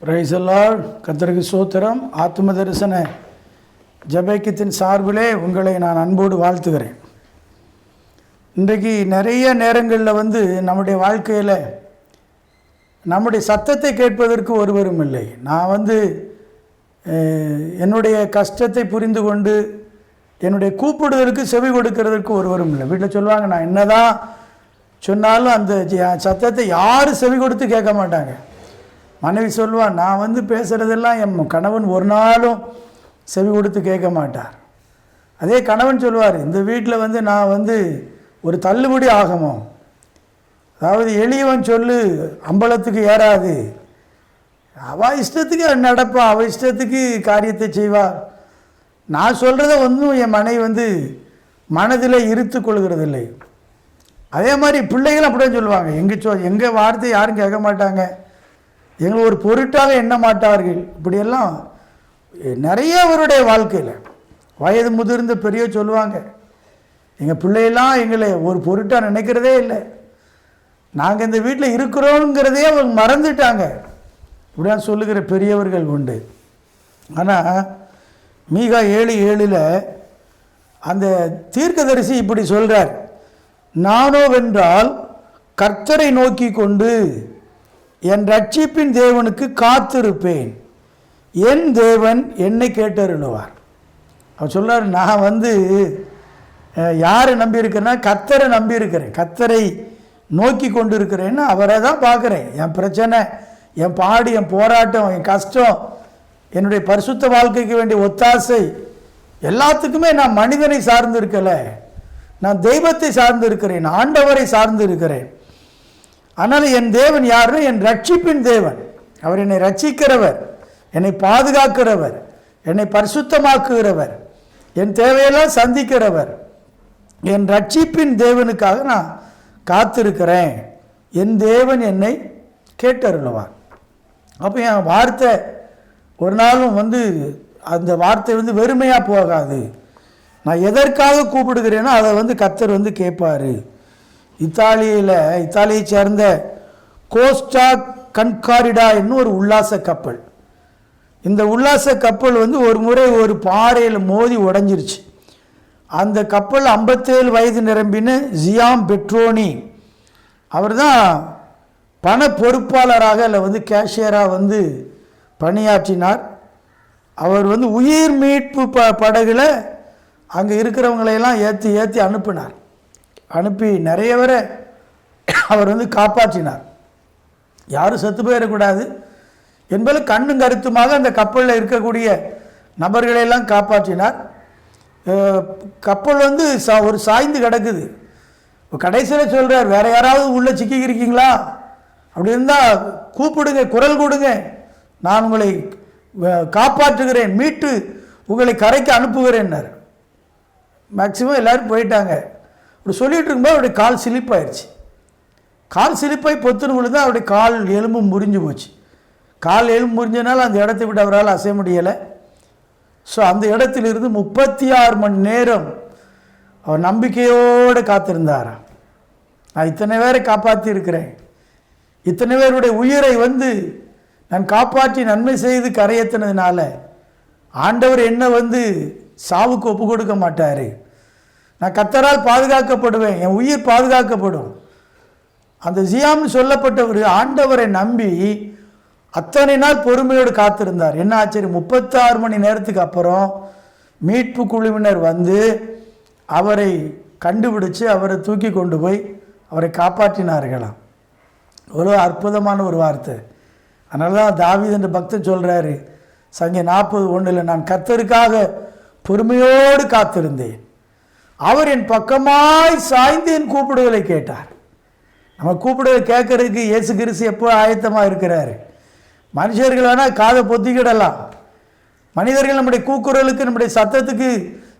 Praise the Lord. கர்த்தருக்கு ஸ்தோத்திரம். ஆத்ம தரிசன ஜெபக்கியத்தின் சார்பிலே உங்களை நான் அன்போடு வாழ்த்துகிறேன். இன்றைக்கு நிறைய நேரங்களில் நம்முடைய வாழ்க்கையில் நம்முடைய சத்தத்தை கேட்பதற்கு ஒருவரும் இல்லை. நான் என்னுடைய கஷ்டத்தை புரிந்து கொண்டு என்னுடைய கூப்பிடுதலுக்கு செவி கொடுக்கறதற்கு ஒருவரும் இல்லை. வீட்டில் சொல்லுவாங்க, நான் என்னதான் சொன்னாலும் அந்த சத்தத்தை யாரும் செவி கொடுத்து கேட்க மாட்டாங்க. மனைவி சொல்லுவான், நான் பேசுகிறதெல்லாம் என் கணவன் ஒரு நாளும் செவி கொடுத்து கேட்க மாட்டார். அதே கணவன் சொல்லுவார், இந்த வீட்டில் நான் ஒரு தள்ளுபடி ஆகமோ, அதாவது எளியவன் சொல்லு அம்பலத்துக்கு ஏறாது, அவள் இஷ்டத்துக்கு நடப்பா, அவள் இஷ்டத்துக்கு காரியத்தை செய்வாள். நான் சொல்கிறத என் மனைவி மனதில் இருத்து கொள்கிறதில்லை. அதே மாதிரி பிள்ளைகள் அப்படியே சொல்லுவாங்க, எங்கள் வார்த்தை யாரும் கேட்க மாட்டாங்க, எங்களை ஒரு பொருட்டாக எண்ண மாட்டார்கள். இப்படியெல்லாம் நிறைய அவருடைய வாழ்க்கையில் வயது முதிர்ந்த பெரிய சொல்லுவாங்க, எங்கள் பிள்ளையெல்லாம் எங்களை ஒரு பொருட்டாக நினைக்கிறதே இல்லை, நாங்கள் இந்த வீட்டில் இருக்கிறோங்கிறதே அவங்க மறந்துட்டாங்க. இப்படிதான் சொல்லுகிற பெரியவர்கள் உண்டு. ஆனால் மீகா 7:7 அந்த தீர்க்கதரிசி இப்படி சொல்கிறார், நானோவென்றால் கர்த்தரை நோக்கி கொண்டு என் ரட்சிப்பின் தேவனுக்கு காத்திருப்பேன், என் தேவன் என்னை கேட்டருளுவார். அவர் சொல்கிறார், நான் யாரை நம்பியிருக்கிறேன்னா கர்த்தரை நம்பியிருக்கிறேன், கர்த்தரை நோக்கி கொண்டு இருக்கிறேன்னு அவரை தான் பார்க்குறேன். என் பிரச்சனை, என் பாடு, என் போராட்டம், என் கஷ்டம், என்னுடைய பரிசுத்த வாழ்க்கைக்கு வேண்டிய ஒத்தாசை எல்லாத்துக்குமே நான் மனிதனை சார்ந்து இருக்கலை, நான் தெய்வத்தை சார்ந்து இருக்கிறேன், ஆண்டவரை சார்ந்து இருக்கிறேன். ஆனால் என் தேவன் யாருன்னு, என் ரட்சிப்பின் தேவன். அவர் என்னை ரட்சிக்கிறவர், என்னை பாதுகாக்கிறவர், என்னை பரிசுத்தமாக்குகிறவர், என் தேவையெல்லாம் சந்திக்கிறவர். என் ரட்சிப்பின் தேவனுக்காக நான் காத்திருக்கிறேன், என் தேவன் என்னை கேட்டருளுவார். அப்போ என் வார்த்தை ஒரு நாளும் அந்த வார்த்தை வெறுமையாக போகாது. நான் எதற்காக கூப்பிடுகிறேனோ அதை கர்த்தர் கேட்பார். இத்தாலியை சேர்ந்த கோஸ்டா கன்காரிடா என்னும் ஒரு உல்லாச கப்பல். இந்த உல்லாச கப்பல் ஒரு முறை ஒரு பாறையில் மோதி உடைஞ்சிருச்சு. அந்த கப்பல் 57 வயது நிரம்பின ஜியாம் பெட்ரோனி, அவர் தான் பண பொறுப்பாளராக இல்லை கேஷியராக பணியாற்றினார். அவர் உயிர் மீட்பு படகுல அங்கே இருக்கிறவங்களையெல்லாம் ஏற்றி அனுப்பினார். அனுப்பி நிறைய பேரை அவர் காப்பாற்றினார். யாரும் செத்து போயிடக்கூடாது என்பது கண்ணும் கருத்துமாக அந்த கப்பலில் இருக்கக்கூடிய நபர்களையெல்லாம் காப்பாற்றினார். கப்பல் ஒரு சாய்ந்து கிடக்குது. கடைசியில் சொல்கிறார், வேற யாராவது உள்ளே சிக்கிக்கிறீங்களா, அப்படி இருந்தால் கூப்பிடுங்க, குரல் கொடுங்க, நான் உங்களை காப்பாற்றுகிறேன், மீட்டு உங்களை கரைக்கு அனுப்புகிறேன்னார். மேக்சிமம் எல்லோரும் போயிட்டாங்க. அப்படி சொல்லிகிட்டு இருக்கும்போது அவருடைய கால் சிலிப்பாயிடுச்சு. கால் சிலிப்பாய் பொத்துன்னு விழுந்து அவருடைய கால் எலும்பு முறிஞ்சு போச்சு. கால் எலும்பு முறிஞ்சனால அந்த இடத்தை விட்டு அவரால் அசைய முடியலை. ஸோ அந்த இடத்திலிருந்து 36 மணி நேரம் அவர் நம்பிக்கையோடு காத்திருந்தாராம். நான் இத்தனை பேரை காப்பாற்றி இருக்கிறேன், இத்தனை பேருடைய உயிரை நான் காப்பாற்றி நன்மை செய்து கரையேற்றினதுனால ஆண்டவர் என்ன சாவுக்கு ஒப்பு கொடுக்க மாட்டார், நான் கர்த்தரால் பாதுகாக்கப்படுவேன், என் உயிர் பாதுகாக்கப்படும். அந்த ஜியாம்னு சொல்லப்பட்டவர் ஆண்டவரை நம்பி அத்தனை நாள் பொறுமையோடு காத்திருந்தார். என்ன ஆச்சரியம், 36 மணி நேரத்துக்கு அப்புறம் மீட்பு குழுவினர் அவரை கண்டுபிடிச்சு அவரை தூக்கி கொண்டு போய் அவரை காப்பாற்றினார்களாம். எவ்வளோ அற்புதமான ஒரு வார்த்தை. அதனால தான் தாவீது என்ற பக்தன் சொல்கிறாரு சங்கீதம் 40:1, நான் கர்த்தருக்காக பொறுமையோடு காத்திருந்தேன், அவர் என் பக்கமாய் சாய்ந்து என் கூப்பிடுதலை கேட்டார். நம்ம கூப்பிடுதலை கேட்கறதுக்கு இயேசு கிறிஸ்து எப்போ ஆயத்தமாக இருக்கிறாரு. மனுஷர்கள் வேணால் காதை பொத்திக்கிடலாம், மனிதர்கள் நம்முடைய கூக்குரலுக்கு நம்முடைய சத்தத்துக்கு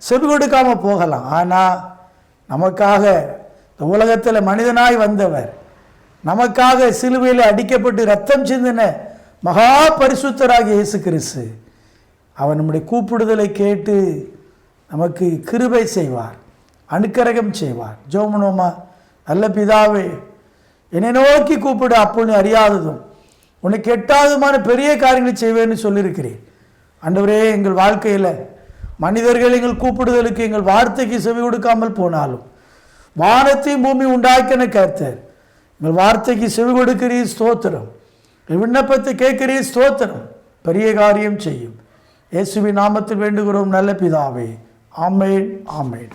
செவி கொடுக்காமல் போகலாம். ஆனால் நமக்காக இந்த உலகத்தில் மனிதனாய் வந்தவர், நமக்காக சிலுவையில் அடிக்கப்பட்டு ரத்தம் சிந்தின மகா பரிசுத்தராகிய இயேசு கிறிஸ்து, அவர் நம்முடைய கூப்பிடுதலை கேட்டு நமக்கு கிருபை செய்வார், அனுக்கிரகம் செய்வார். ஜெபம் பண்ணுவோமா? நல்ல பிதாவே, என்னை நோக்கி கூப்பிடு, அப்பொழுது அறியாததும் உனக்கு எட்டாவதுமான பெரிய காரியங்களை செய்வேன்னு சொல்லியிருக்கிறேன். ஆண்டவரே, எங்கள் வாழ்க்கையில் மனிதர்கள் எங்கள் கூப்பிடுதலுக்கு எங்கள் வார்த்தைக்கு செவி கொடுக்காமல் போனாலும் வானத்தையும் பூமி உண்டாக்கின கர்த்தர் எங்கள் வார்த்தைக்கு செவி கொடுக்கிறீர், ஸ்தோத்திரம். விண்ணப்பத்தை கேட்கிறீர், ஸ்தோத்திரம். பெரிய காரியம் செய்யும். இயேசுவின் நாமத்தில் வேண்டுகிறோம் நல்ல பிதாவே. ஆமென், ஆமென்.